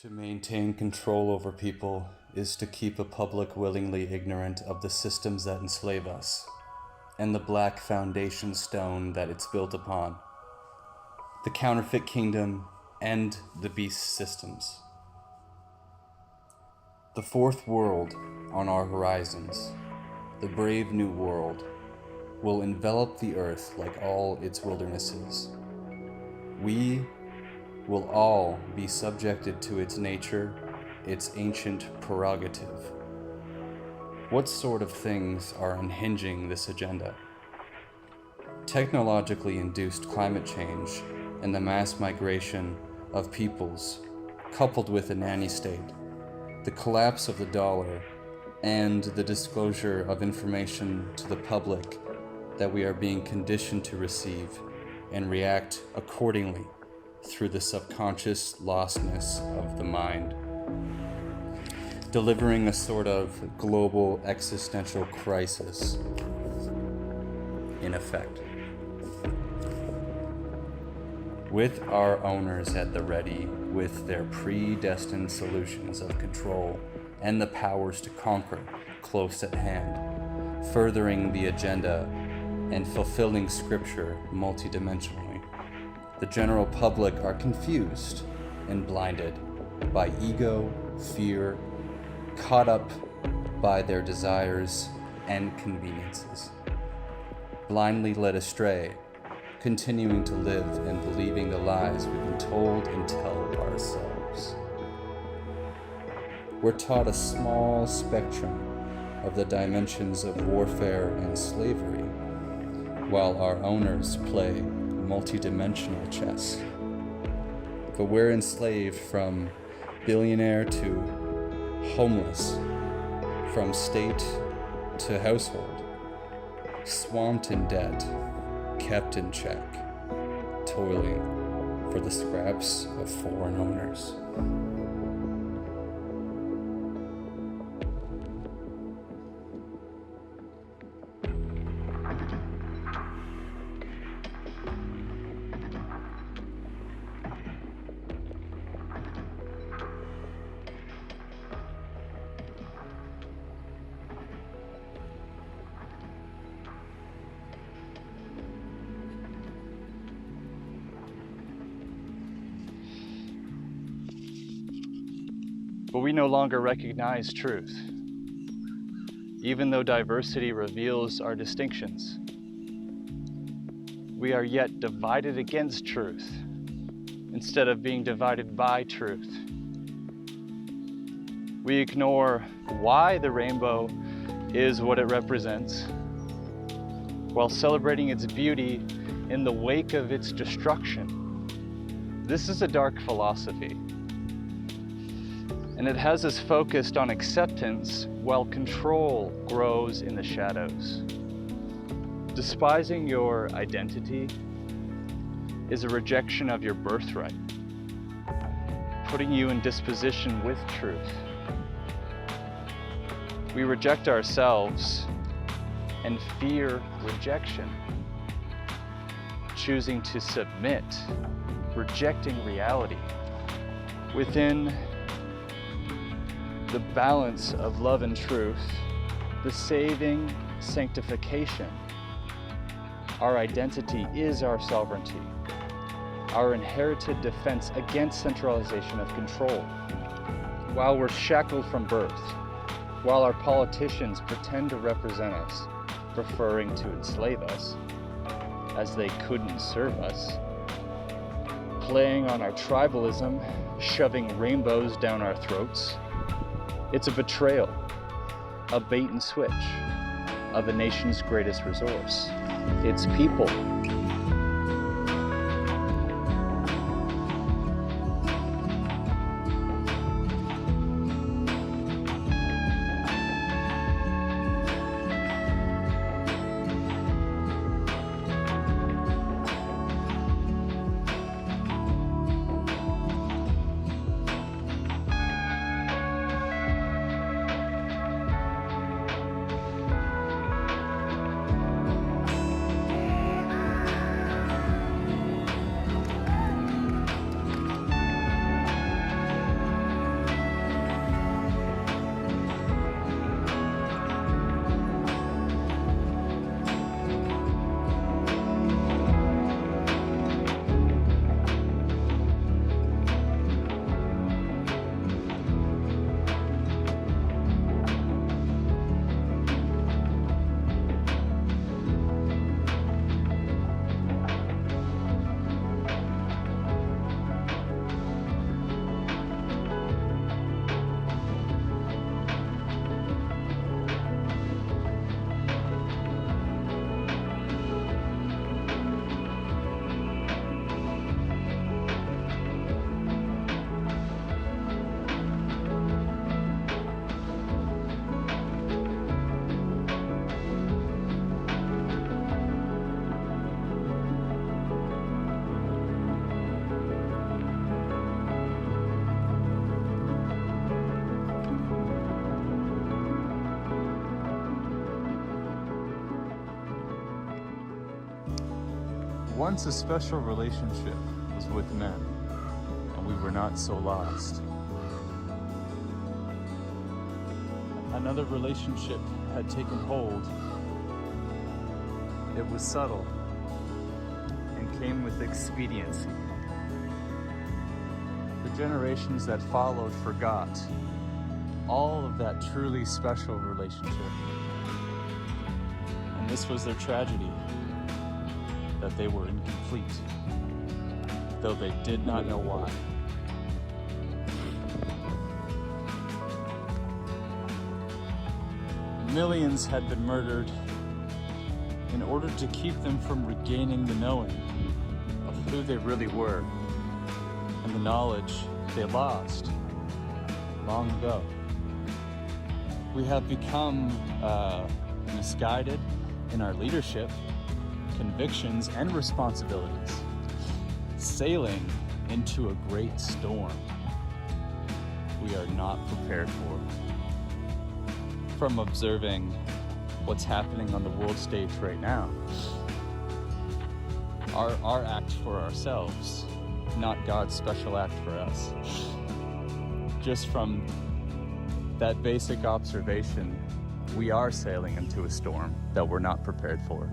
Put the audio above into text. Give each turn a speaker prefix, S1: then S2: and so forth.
S1: To maintain control over people is to keep a public willingly ignorant of the systems that enslave us, and the black foundation stone that it's built upon, the counterfeit kingdom and the beast systems. The fourth world on our horizons, the brave new world, will envelop the earth like all its wildernesses. We will all be subjected to its nature, its ancient prerogative. What sort of things are unhinging this agenda? Technologically induced climate change and the mass migration of peoples, coupled with a nanny state, the collapse of the dollar, and the disclosure of information to the public that we are being conditioned to receive and react accordingly through the subconscious lostness of the mind, delivering a sort of global existential crisis in effect. With our owners at the ready, with their predestined solutions of control and the powers to conquer close at hand, furthering the agenda and fulfilling scripture multidimensionally, the general public are confused and blinded by ego, fear, caught up by their desires and conveniences, blindly led astray, continuing to live and believing the lies we've been told and tell ourselves. We're taught a small spectrum of the dimensions of warfare and slavery, while our owners play multi-dimensional chess. But we're enslaved from billionaire to homeless, from state to household, swamped in debt, kept in check, toiling for the scraps of foreign owners.
S2: But we no longer recognize truth, even though diversity reveals our distinctions. We are yet divided against truth, instead of being divided by truth. We ignore why the rainbow is what it represents, while celebrating its beauty in the wake of its destruction. This is a dark philosophy, and it has us focused on acceptance while control grows in the shadows. Despising your identity is a rejection of your birthright, putting you in disposition with truth. We reject ourselves and fear rejection, choosing to submit, rejecting reality. Within the balance of love and truth, the saving sanctification, our identity is our sovereignty, our inherited defense against centralization of control. While we're shackled from birth, while our politicians pretend to represent us, preferring to enslave us, as they couldn't serve us, playing on our tribalism, shoving rainbows down our throats, it's a betrayal, a bait and switch of the nation's greatest resource, its people. Once a special relationship was with men, and we were not so lost. Another relationship had taken hold. It was subtle and came with expediency. The generations that followed forgot all of that truly special relationship. And this was their tragedy, that they were incomplete, though they did not know why. Millions had been murdered in order to keep them from regaining the knowing of who they really were and the knowledge they lost long ago. We have become misguided in our leadership, convictions, and responsibilities, sailing into a great storm we are not prepared for. From observing what's happening on the world stage right now, our act for ourselves, not God's special act for us. Just from that basic observation, we are sailing into a storm that we're not prepared for.